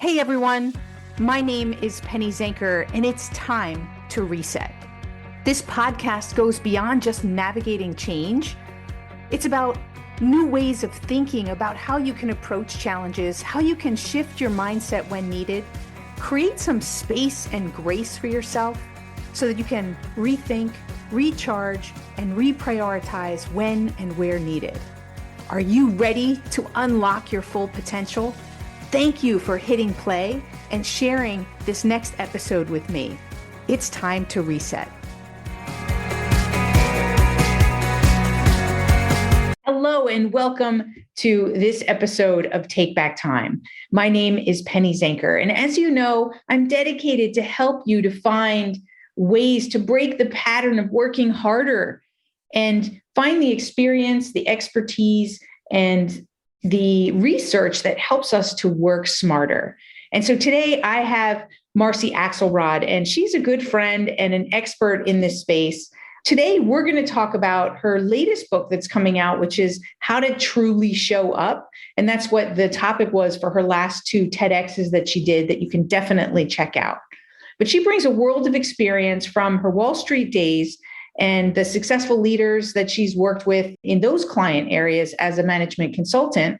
Hey everyone, my name is Penny Zanker, and it's time to reset. This podcast goes beyond just navigating change. It's about new ways of thinking about how you can approach challenges, how you can shift your mindset when needed, create some space and grace for yourself so that you can rethink, recharge, and reprioritize when and where needed. Are you ready to unlock your full potential? Thank you for hitting play and sharing this next episode with me. It's time to reset. Hello and welcome to this episode of Take Back Time. My name is Penny Zanker, and as you know, I'm dedicated to help you to find ways to break the pattern of working harder and find the experience, the expertise, and the research that helps us to work smarter. And so today I have Marcy Axelrod, and she's a good friend and an expert in this space. Today, we're going to talk about her latest book that's coming out, which is How to Truly Show Up. And that's what the topic was for her last two TEDx's that she did that you can definitely check out. But she brings a world of experience from her Wall Street days and the successful leaders that she's worked with in those client areas as a management consultant.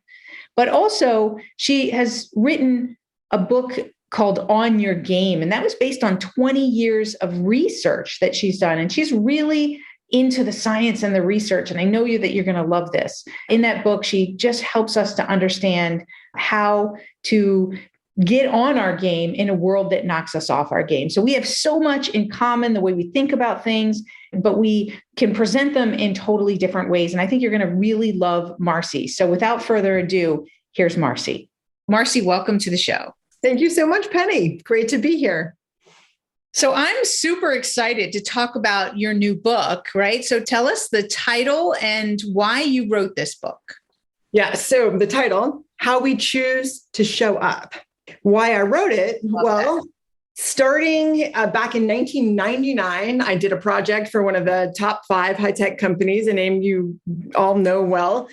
But also, she has written a book called On Your Game, and that was based on 20 years of research that she's done. And she's really into the science and the research. And I know that you're going to love this. In that book, she just helps us to understand how to get on our game in a world that knocks us off our game. So we have so much in common, the way we think about things, but we can present them in totally different ways. And I think you're going to really love Marcy. So without further ado, here's Marcy. Marcy, welcome to the show. Thank you so much, Penny. Great to be here. So I'm super excited to talk about your new book, right? So tell us the title and why you wrote this book. Yeah, so the title, How We Choose to Show Up. Why I wrote it? Starting back in 1999, I did a project for one of the top 5 high-tech companies, a name you all know well.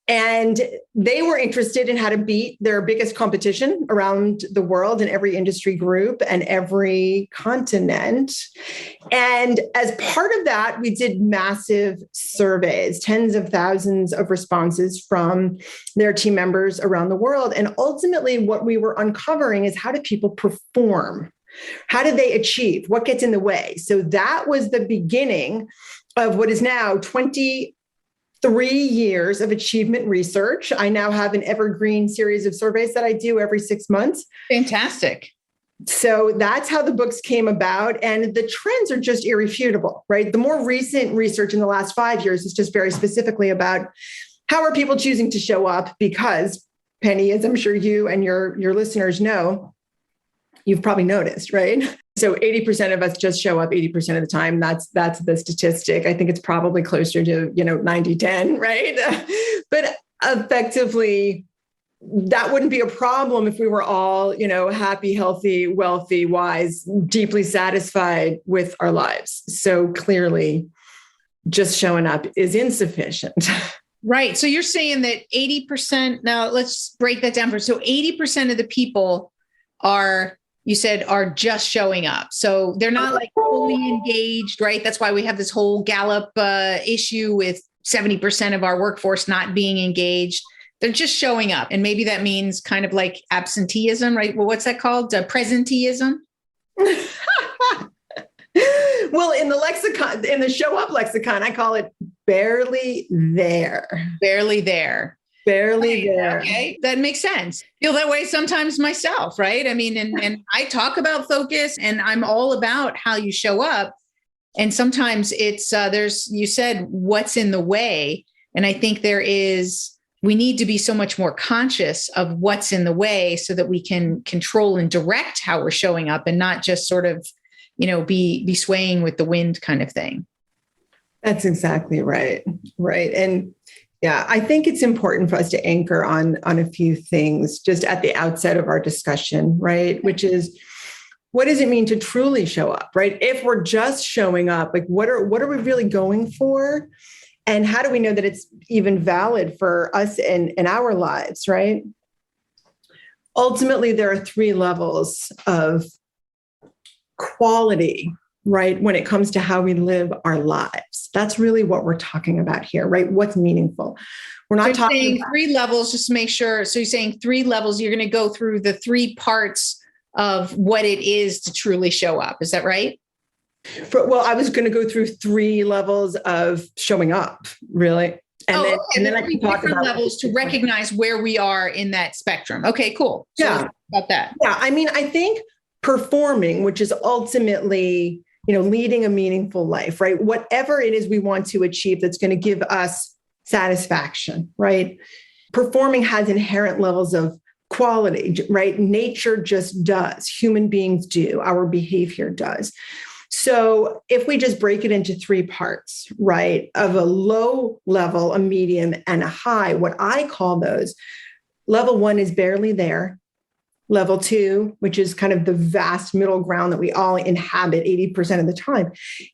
And they were interested in how to beat their biggest competition around the world in every industry group and every continent. And as part of that, we did massive surveys, tens of thousands of responses from their team members around the world. And ultimately, what we were uncovering is how do people perform? How do they achieve? What gets in the way? So that was the beginning of what is now 23 years of achievement research. I now have an evergreen series of surveys that I do every 6 months. Fantastic. So that's how the books came about. And the trends are just irrefutable, right? The more recent research in the last 5 years is just very specifically about how are people choosing to show up? Because, Penny, as I'm sure you and your listeners know, you've probably noticed, right? So 80% of us just show up 80% of the time. That's the statistic. I think it's probably closer to, 90-10, right? But effectively, that wouldn't be a problem if we were all, happy, healthy, wealthy, wise, deeply satisfied with our lives. So clearly, just showing up is insufficient. Right. So you're saying that 80%, now let's break that down. So 80% of the people are just showing up. So they're not like fully engaged, right? That's why we have this whole Gallup issue with 70% of our workforce not being engaged. They're just showing up. And maybe that means kind of like absenteeism, right? Well, what's that called? Presenteeism? Well, in the lexicon, in the show up lexicon, I call it barely there. Barely there. Barely there. Okay, that makes sense. Feel that way sometimes myself, right? I mean, and I talk about focus, and I'm all about how you show up. And sometimes it's you said what's in the way, and I think we need to be so much more conscious of what's in the way so that we can control and direct how we're showing up, and not just sort of, be swaying with the wind kind of thing. That's exactly right. Right, and. Yeah, I think it's important for us to anchor on a few things just at the outset of our discussion, right? Which is, what does it mean to truly show up, right? If we're just showing up, like what are we really going for? And how do we know that it's even valid for us in our lives, right? ultimately, there are three levels of quality, right? When it comes to how we live our lives. That's really what we're talking about here, right? What's meaningful. We're not talking about three levels, just to make sure. So you're saying three levels, you're going to go through the three parts of what it is to truly show up. Is that right? Well, I was going to go through three levels of showing up, really. And then I can talk about levels to recognize where we are in that spectrum. Okay, cool. So yeah. About that. Yeah. I mean, I think performing, which is ultimately, leading a meaningful life, right? Whatever it is we want to achieve that's going to give us satisfaction, right? Performing has inherent levels of quality, right? Nature just does. Human beings do. Our behavior does. So if we just break it into three parts, right, of a low level, a medium, and a high, what I call those, level one is barely there. Level two, which is kind of the vast middle ground that we all inhabit 80% of the time,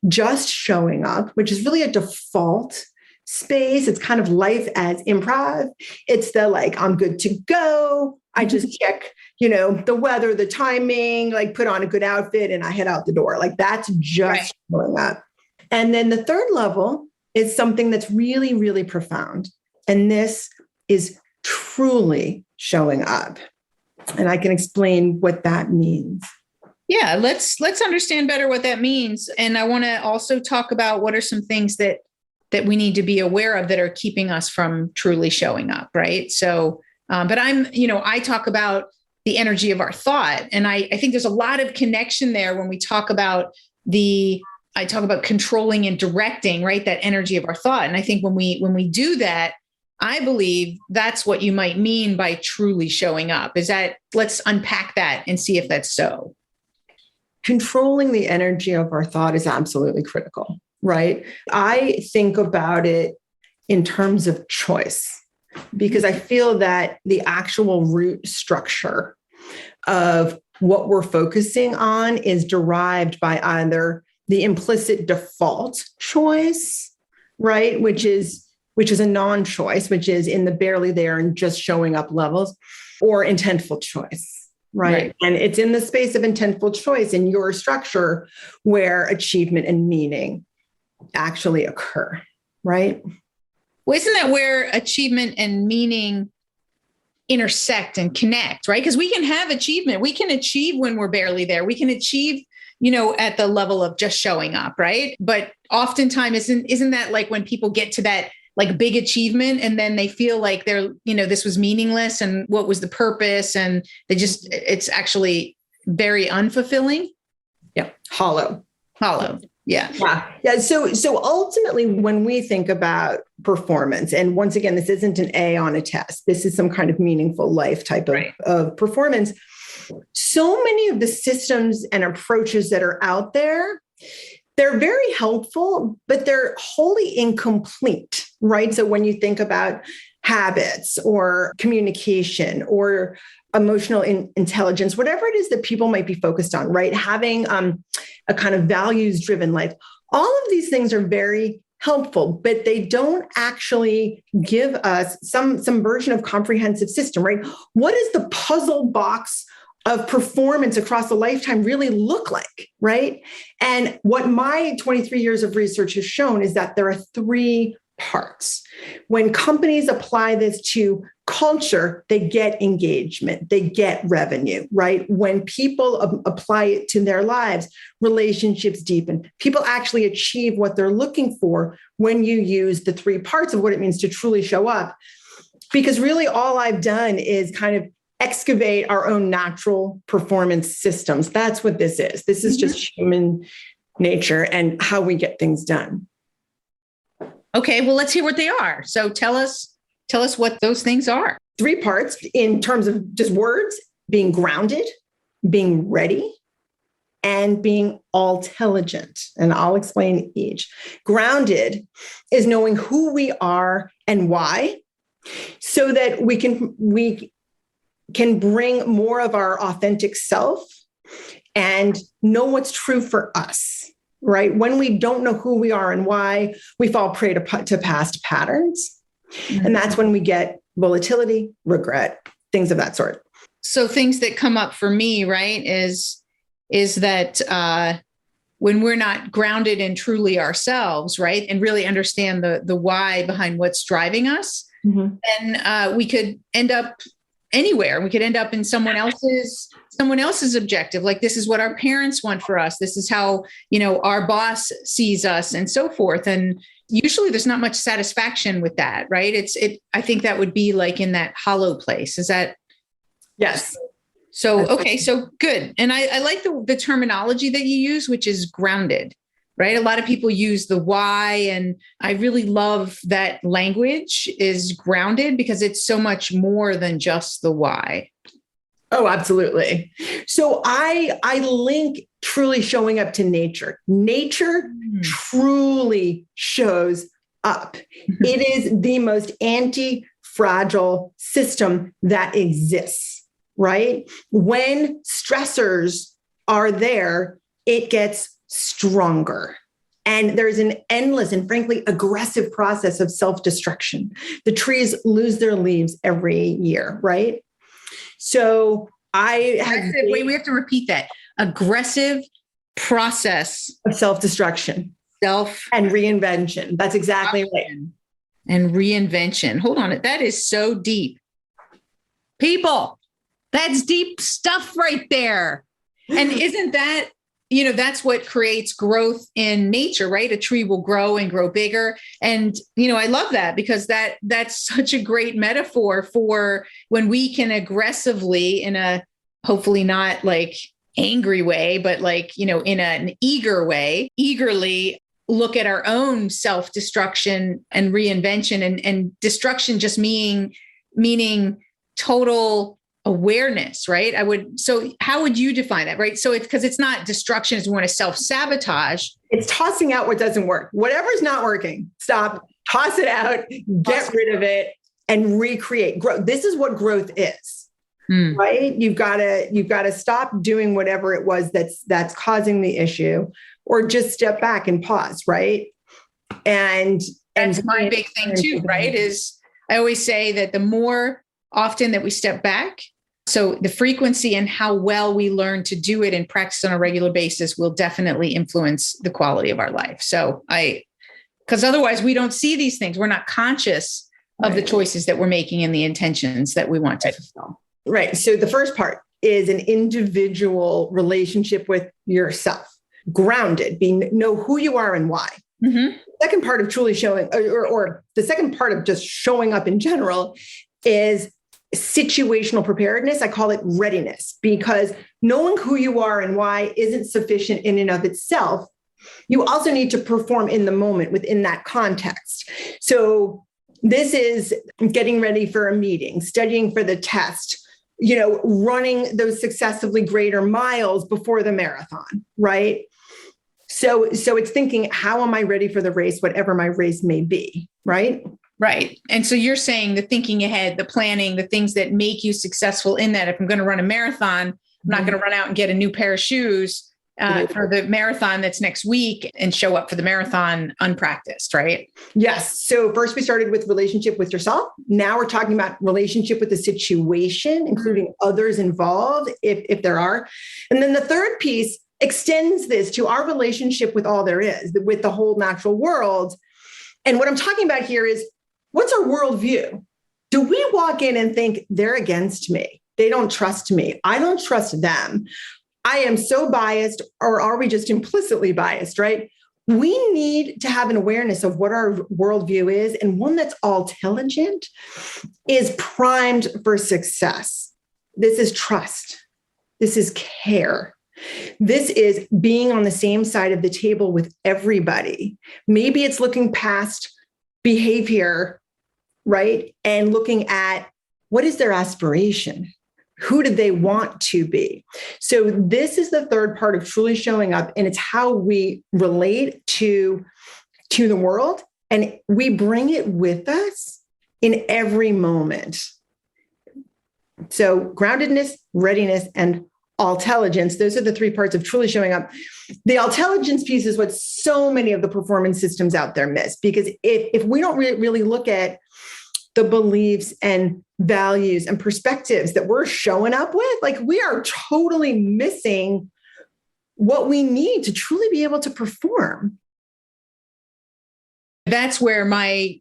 just showing up, which is really a default space. It's kind of life as improv. It's the I'm good to go. I just check, the weather, the timing, put on a good outfit and I head out the door. That's just showing up. And then the third level is something that's really, really profound. And this is truly showing up. And I can explain what that means. Yeah, let's understand better what that means. And I want to also talk about what are some things that we need to be aware of that are keeping us from truly showing up, right? So, but I talk about the energy of our thought. And I think there's a lot of connection there when we talk about I talk about controlling and directing, right? That energy of our thought. And I think when we do that, I believe that's what you might mean by truly showing up. Let's unpack that and see if that's so. Controlling the energy of our thought is absolutely critical, right? I think about it in terms of choice because I feel that the actual root structure of what we're focusing on is derived by either the implicit default choice, right? Which is a non-choice, which is in the barely there and just showing up levels, or intentful choice, right? And it's in the space of intentful choice in your structure where achievement and meaning actually occur, right? Well, isn't that where achievement and meaning intersect and connect, right? Because we can have achievement. We can achieve when we're barely there. We can achieve, at the level of just showing up, right? But oftentimes, isn't that when people get to that big achievement and then they feel like they're, this was meaningless and what was the purpose? And it's actually very unfulfilling. Yeah. Hollow. Yeah. Yeah. So ultimately, when we think about performance, and once again, this isn't an A on a test, this is some kind of meaningful life type of performance. So many of the systems and approaches that are out there, they're very helpful, but they're wholly incomplete, right? So when you think about habits or communication or emotional intelligence, whatever it is that people might be focused on, right? Having a kind of values-driven life, all of these things are very helpful, but they don't actually give us some version of comprehensive system, right? What is the puzzle box of performance across a lifetime really look like, right? And what my 23 years of research has shown is that there are three parts. When companies apply this to culture, they get engagement, they get revenue, right? When people apply it to their lives, relationships deepen. People actually achieve what they're looking for when you use the three parts of what it means to truly show up. Because really all I've done is kind of excavate our own natural performance systems. That's what this is. This is just human nature and how we get things done. Okay, well, let's hear what they are. So tell us what those things are. Three parts in terms of just words: being grounded, being ready, and being all-intelligent. And I'll explain each. Grounded is knowing who we are and why, so that we can bring more of our authentic self and know what's true for us, right? When we don't know who we are and why, we fall prey to past patterns. Mm-hmm. And that's when we get volatility, regret, things of that sort. So things that come up for me, right, is that when we're not grounded in truly ourselves, right, and really understand the why behind what's driving us, then we could end up anywhere. We could end up in someone else's objective. Like, this is what our parents want for us. This is how, our boss sees us, and so forth. And usually there's not much satisfaction with that, right? I think that would be like in that hollow place. Is that? Yes. So, okay. So good. And I like the terminology that you use, which is grounded, right? A lot of people use the why, and I really love that language is grounded, because it's so much more than just the why. Oh, absolutely. So I link truly showing up to nature. Nature truly shows up. It is the most anti-fragile system that exists, right? When stressors are there, it gets stronger. And there's an endless and frankly aggressive process of self-destruction. The trees lose their leaves every year, right? So wait, we have to repeat that. Aggressive process of self-destruction. And reinvention. That's exactly right. And reinvention. Hold on. That is so deep. People, that's deep stuff right there. And isn't that, that's what creates growth in nature, right? A tree will grow and grow bigger. And, I love that, because that's such a great metaphor for when we can aggressively, in a hopefully not like angry way, but like, in an eager way, eagerly look at our own self-destruction and reinvention, and destruction just meaning total awareness, right? So how would you define that, right? So it's because it's not destruction as we want to self-sabotage. It's tossing out what doesn't work. Whatever's not working, stop, toss it out, get rid of it, and recreate. Growth. This is what growth is, right? You've got to stop doing whatever it was that's causing the issue, or just step back and pause, right? And my big thing too, right? Is I always say that the more often that we step back, so the frequency and how well we learn to do it and practice on a regular basis will definitely influence the quality of our life. So because otherwise we don't see these things. We're not conscious of the choices that we're making and the intentions that we want to fulfill. Right. So the first part is an individual relationship with yourself, grounded, know who you are and why. The second part of truly showing, or the second part of just showing up in general, is situational preparedness. I call it readiness, because knowing who you are and why isn't sufficient in and of itself. You also need to perform in the moment within that context. So this is getting ready for a meeting, studying for the test, running those successively greater miles before the marathon, right? So it's thinking, how am I ready for the race, whatever my race may be, right? Right. And so you're saying the thinking ahead, the planning, the things that make you successful in that. If I'm going to run a marathon, I'm not going to run out and get a new pair of shoes for the marathon that's next week and show up for the marathon unpracticed, right? Yes. So first we started with relationship with yourself. Now we're talking about relationship with the situation, including others involved, if there are. And then the third piece extends this to our relationship with all there is, with the whole natural world. And what I'm talking about here is, what's our worldview? Do we walk in and think they're against me? They don't trust me. I don't trust them. I am so biased, or are we just implicitly biased, right? We need to have an awareness of what our worldview is, and one that's all-intelligent is primed for success. This is trust. This is care. This is being on the same side of the table with everybody. Maybe it's looking past behavior, right? And looking at what is their aspiration? Who do they want to be? So this is the third part of truly showing up, and it's how we relate to the world, and we bring it with us in every moment. So groundedness, readiness, and all-intelligence, those are the three parts of truly showing up. The all-intelligence piece is what so many of the performance systems out there miss, because if we don't really look at the beliefs and values and perspectives that we're showing up with, like we are totally missing what we need to truly be able to perform. That's where my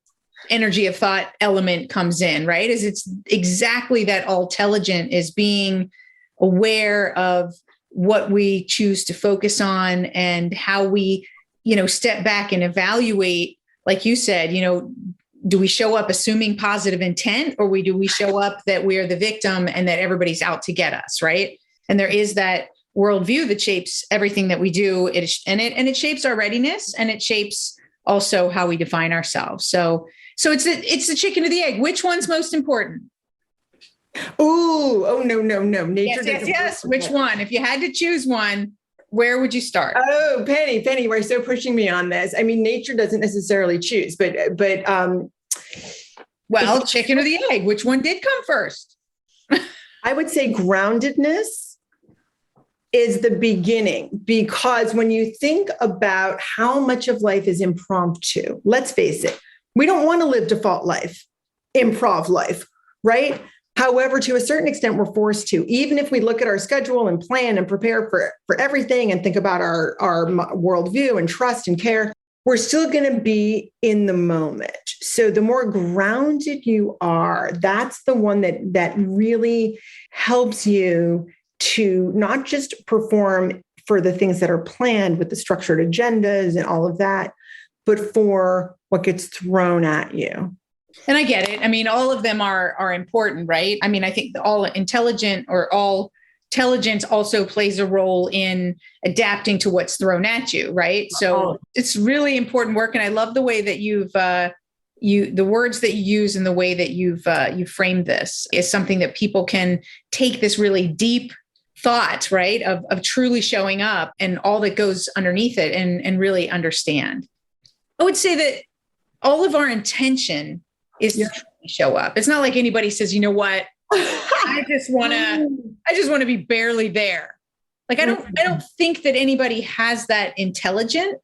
energy of thought element comes in, right? Is it's exactly that all-telligent is being aware of what we choose to focus on and how we, step back and evaluate, like you said, do we show up assuming positive intent, or do we show up that we're the victim and that everybody's out to get us, right? And there is that worldview that shapes everything that we do. It shapes our readiness, and it shapes also how we define ourselves. So it's the chicken or the egg. Which one's most important? Oh, no. Nature. Yes. Which one? If you had to choose one, where would you start? Oh, Penny, we're so pushing me on this. I mean, nature doesn't necessarily choose, but well, chicken or the egg, which one did come first? I would say groundedness is the beginning, because when you think about how much of life is impromptu, let's face it, we don't want to live default life, improv life, right? However, to a certain extent, we're forced to, even if we look at our schedule and plan and prepare for everything and think about our worldview and trust and care, we're still going to be in the moment. So the more grounded you are, that's the one that really helps you to not just perform for the things that are planned with the structured agendas and all of that, but for what gets thrown at you. And I get it. I mean, all of them are important, right? I mean, I think all intelligence also plays a role in adapting to what's thrown at you, right? So it's really important work. And I love the way that the words that you use and the way that you've framed this is something that people can take this really deep thought, right? Of truly showing up and all that goes underneath it and really understand. I would say that all of our intention is to truly show up. It's not like anybody says, you know what, I just want to be barely there. Like, I don't think that anybody has that intention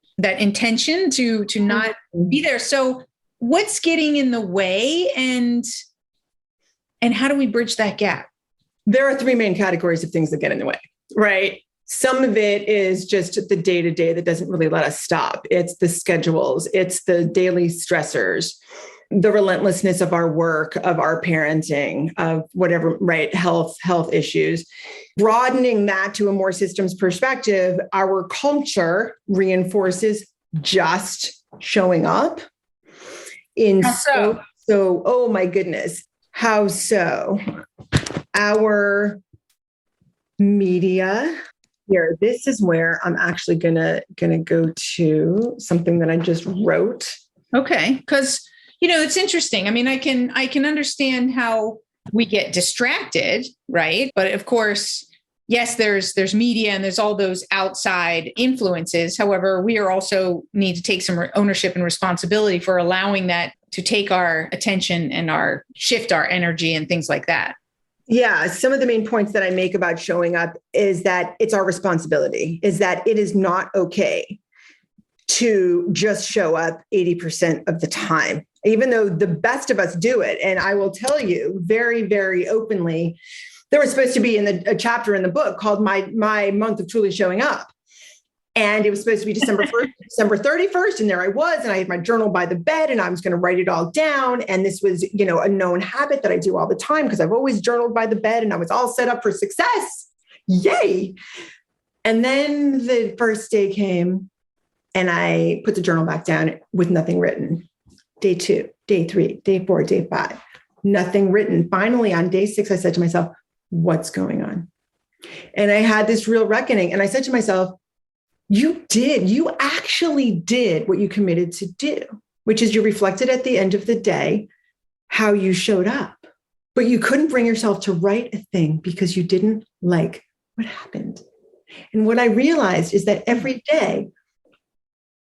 to not be there. So what's getting in the way, and how do we bridge that gap? There are three main categories of things that get in the way, right? Some of it is just the day-to-day that doesn't really let us stop. It's the schedules, it's the daily stressors, the relentlessness of our work, of our parenting, of whatever, right? Health issues. Broadening that to a more systems perspective, our culture reinforces just showing up. So, oh my goodness. How so? Our media. Here, this is where I'm actually gonna go to something that I just wrote. Okay, because it's interesting. I mean, I can understand how we get distracted, right? But of course, yes, there's media and there's all those outside influences. However, we are also need to take some ownership and responsibility for allowing that to take our attention and shift our energy and things like that. Yeah. Some of the main points that I make about showing up is that it's our responsibility, is that it is not okay to just show up 80% of the time, even though the best of us do it. And I will tell you very, very openly, there was supposed to be a chapter in the book called my month of truly showing up. And it was supposed to be December 1st, December 31st. And there I was, and I had my journal by the bed and I was going to write it all down. And this was, a known habit that I do all the time because I've always journaled by the bed and I was all set up for success. Yay. And then the first day came and I put the journal back down with nothing written. Day 2, day 3, day 4, day 5, nothing written. Finally, on day 6, I said to myself, what's going on? And I had this real reckoning. And I said to myself, you actually did what you committed to do, which is you reflected at the end of the day how you showed up, but you couldn't bring yourself to write a thing because you didn't like what happened. And what I realized is that every day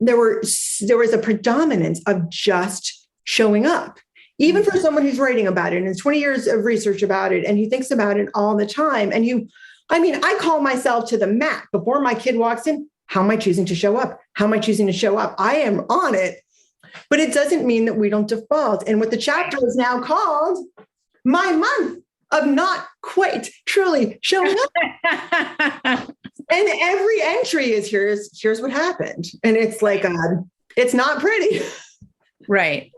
there was a predominance of just showing up, even for someone who's writing about it and 20 years of research about it. And he thinks about it all the time. And I call myself to the mat before my kid walks in. How am I choosing to show up? How am I choosing to show up? I am on it but it doesn't mean that we don't default. And what the chapter is now called, My Month of Not Quite Truly Showing Up. And every entry is here's what happened. And it's like, it's not pretty. Right.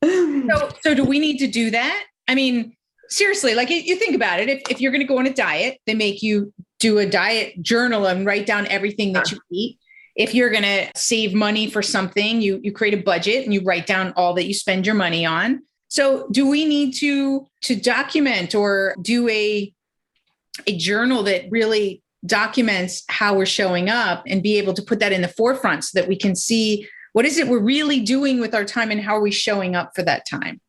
So do we need to do that? I mean, seriously, like you think about it, if you're going to go on a diet, they make you do a diet journal and write down everything that you eat. If you're going to save money for something, you create a budget and you write down all that you spend your money on. So do we need to document or do a journal that really documents how we're showing up and be able to put that in the forefront so that we can see what is it we're really doing with our time and how are we showing up for that time?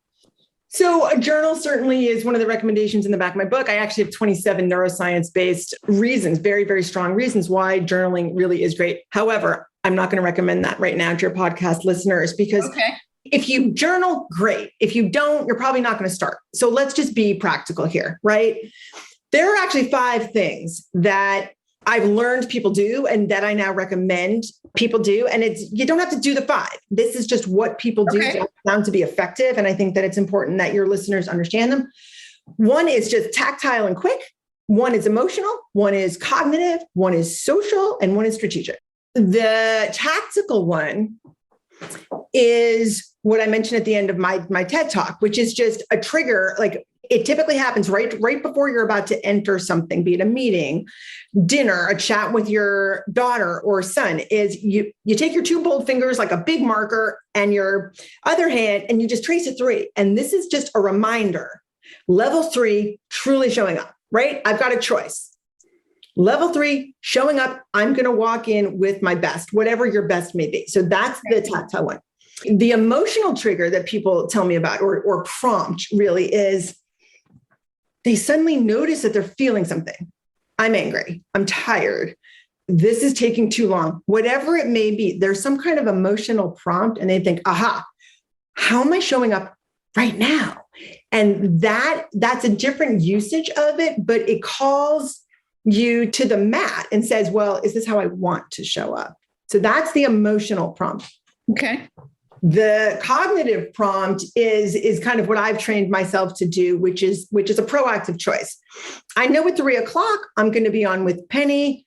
So a journal certainly is one of the recommendations in the back of my book. I actually have 27 neuroscience-based reasons, very, very strong reasons why journaling really is great. However, I'm not going to recommend that right now to your podcast listeners because if you journal, great. If you don't, you're probably not going to start. So let's just be practical here, right? There are actually 5 things that I've learned people do and that I now recommend people do. And you don't have to do the 5. This is just what people do found to be effective. And I think that it's important that your listeners understand them. 1 is just tactile and quick. 1 is emotional. 1 is cognitive. 1 is social. And 1 is strategic. The tactical one is what I mentioned at the end of my TED Talk, which is just a trigger. Like it typically happens right before you're about to enter something, be it a meeting, dinner, a chat with your daughter or son, is you take your 2 bold fingers like a big marker and your other hand, and you just trace it 3. And this is just a reminder. Level 3, truly showing up, right? I've got a choice. Level 3, showing up. I'm going to walk in with my best, whatever your best may be. So that's the tactile one. The emotional trigger that people tell me about or prompt really is they suddenly notice that they're feeling something. I'm angry. I'm tired. This is taking too long. Whatever it may be, there's some kind of emotional prompt and they think, aha, how am I showing up right now? And that's a different usage of it, but it calls you to the mat and says, well, is this how I want to show up? So that's the emotional prompt. Okay. The cognitive prompt is kind of what I've trained myself to do, which is a proactive choice. I know at 3:00, I'm going to be on with Penny.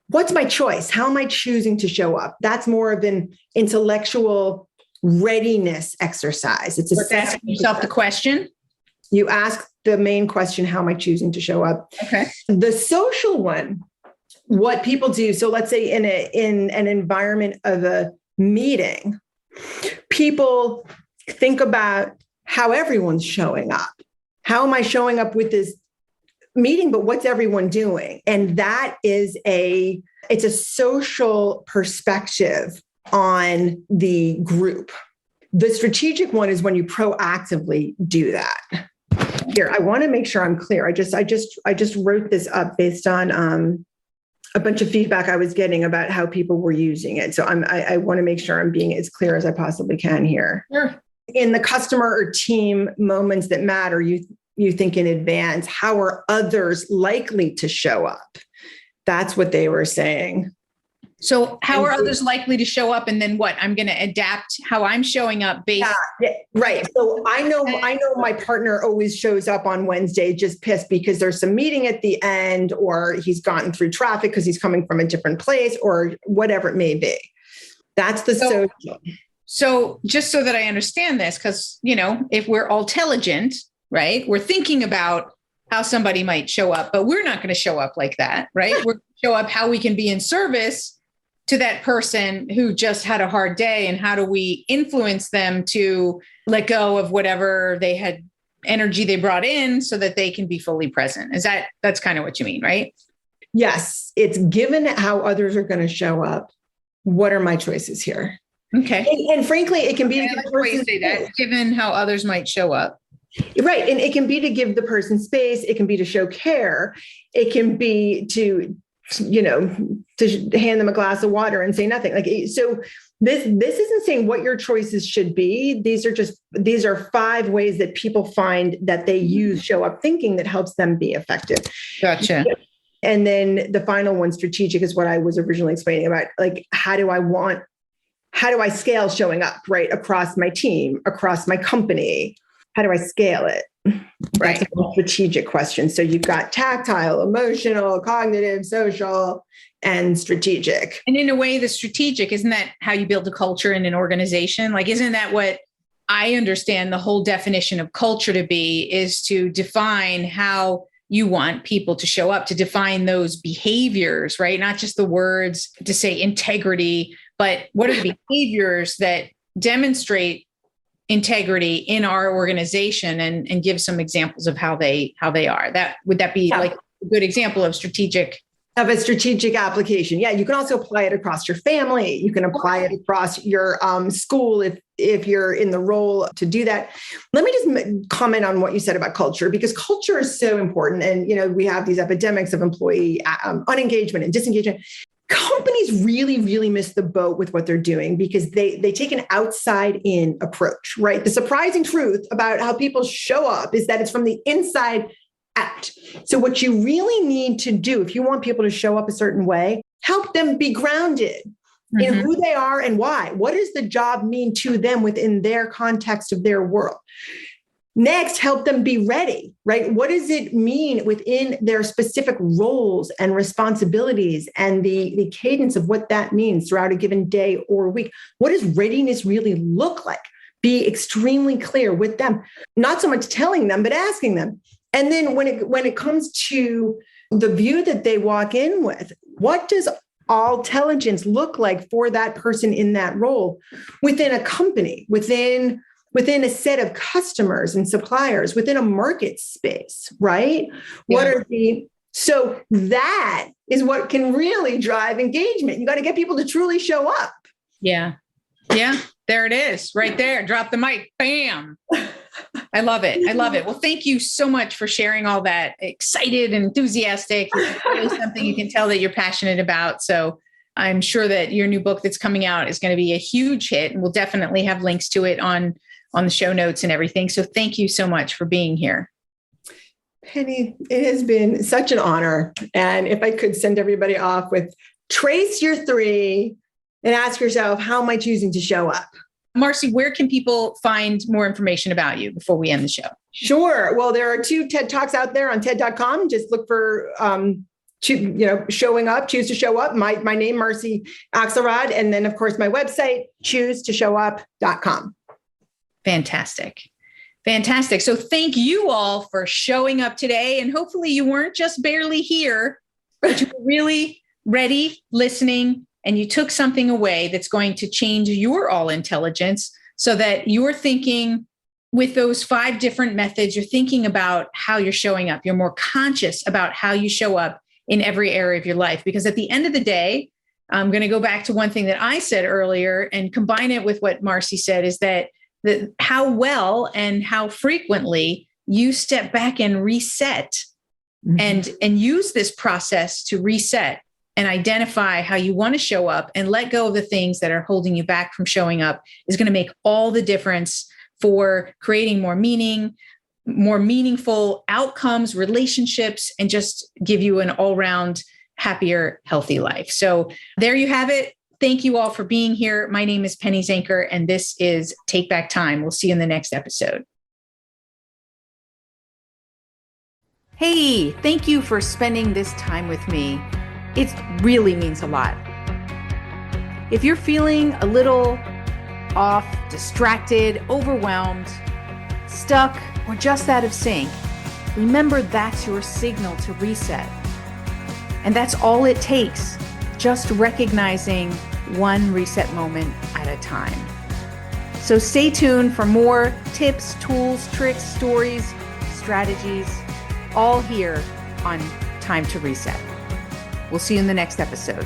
What's my choice? How am I choosing to show up? That's more of an intellectual readiness exercise. It's asking yourself the question. You ask the main question, how am I choosing to show up? Okay. The social one, what people do. So let's say in an environment of a meeting, people think about how everyone's showing up. How am I showing up with this meeting, but what's everyone doing? And that is it's a social perspective on the group. The strategic one is when you proactively do that. Here, I want to make sure I'm clear. I just wrote this up based on a bunch of feedback I was getting about how people were using it. So I want to make sure I'm being as clear as I possibly can here. Sure. In the customer or team moments that matter, you think in advance, how are others likely to show up? That's what they were saying. So how are others likely to show up? And then what? I'm going to adapt how I'm showing up based. Yeah, right. So I know my partner always shows up on Wednesday just pissed because there's some meeting at the end, or he's gotten through traffic because he's coming from a different place, or whatever it may be. That's the social. So just so that I understand this, because, if we're all intelligent, right, we're thinking about how somebody might show up, but we're not going to show up like that, right? We're going to show up how we can be in service to that person who just had a hard day, and how do we influence them to let go of whatever they had energy they brought in so that they can be fully present. That's kind of what you mean, right? Yes. It's given how others are going to show up. What are my choices here? Okay. And frankly, it can be to give the person say that, given how others might show up. Right. And it can be to give the person space. It can be to show care. It can be to hand them a glass of water and say nothing. So this isn't saying what your choices should be. These are 5 ways that people find that they use show up thinking that helps them be effective. Gotcha. And then the final one, strategic, is what I was originally explaining about. Like, how do I want how do I scale showing up, right? Across my team, across my company? How do I scale it? Right. That's a more strategic question. So you've got tactile, emotional, cognitive, social, and strategic. And in a way, the strategic, isn't that how you build a culture in an organization? Like, isn't that what I understand the whole definition of culture to be, is to define how you want people to show up, to define those behaviors, right? Not just the words to say integrity, but what are the behaviors that demonstrate integrity in our organization, and give some examples of how they are. Would that be like a good example of strategic? Of a strategic application. Yeah, you can also apply it across your family. You can apply it across your school if you're in the role to do that. Let me just comment on what you said about culture, because culture is so important. And, we have these epidemics of employee unengagement and disengagement. Companies really, really miss the boat with what they're doing, because they take an outside in approach, right? The surprising truth about how people show up is that it's from the inside out. So what you really need to do, if you want people to show up a certain way, help them be grounded in who they are and why. What does the job mean to them within their context of their world? Next, help them be ready, right? What does it mean within their specific roles and responsibilities, and the cadence of what that means throughout a given day or week? What does readiness really look like? Be extremely clear with them, not so much telling them, but asking them. And then when it comes to the view that they walk in with, what does all intelligence look like for that person in that role within a company, within a set of customers and suppliers, within a market space, right? Yeah. So that is what can really drive engagement. You got to get people to truly show up. Yeah. Yeah. There it is, right there. Drop the mic. Bam. I love it. I love it. Well, thank you so much for sharing all that. Excited and enthusiastic. It's really something you can tell that you're passionate about. So I'm sure that your new book that's coming out is going to be a huge hit, and we'll definitely have links to it on the show notes and everything. So thank you so much for being here. Penny, it has been such an honor. And if I could send everybody off with trace your 3 and ask yourself, how am I choosing to show up? Marcy, where can people find more information about you before we end the show? Sure. Well, there are 2 TED Talks out there on TED.com. Just look for, showing up, choose to show up. My name, Marcy Axelrod. And then, of course, my website, choosetoshow.com. Fantastic. Fantastic. So thank you all for showing up today. And hopefully you weren't just barely here, but you were really ready, listening, and you took something away that's going to change your all intelligence, so that you're thinking with those 5 different methods, you're thinking about how you're showing up. You're more conscious about how you show up in every area of your life. Because at the end of the day, I'm going to go back to one thing that I said earlier and combine it with what Marcy said, is that how well and how frequently you step back and reset and use this process to reset and identify how you want to show up and let go of the things that are holding you back from showing up is going to make all the difference for creating more meaning, more meaningful outcomes, relationships, and just give you an all-round happier, healthy life. So there you have it. Thank you all for being here. My name is Penny Zanker, and this is Take Back Time. We'll see you in the next episode. Hey, thank you for spending this time with me. It really means a lot. If you're feeling a little off, distracted, overwhelmed, stuck, or just out of sync, remember that's your signal to reset. And that's all it takes, just recognizing one reset moment at a time. So stay tuned for more tips, tools, tricks, stories, strategies, all here on Time to Reset. We'll see you in the next episode.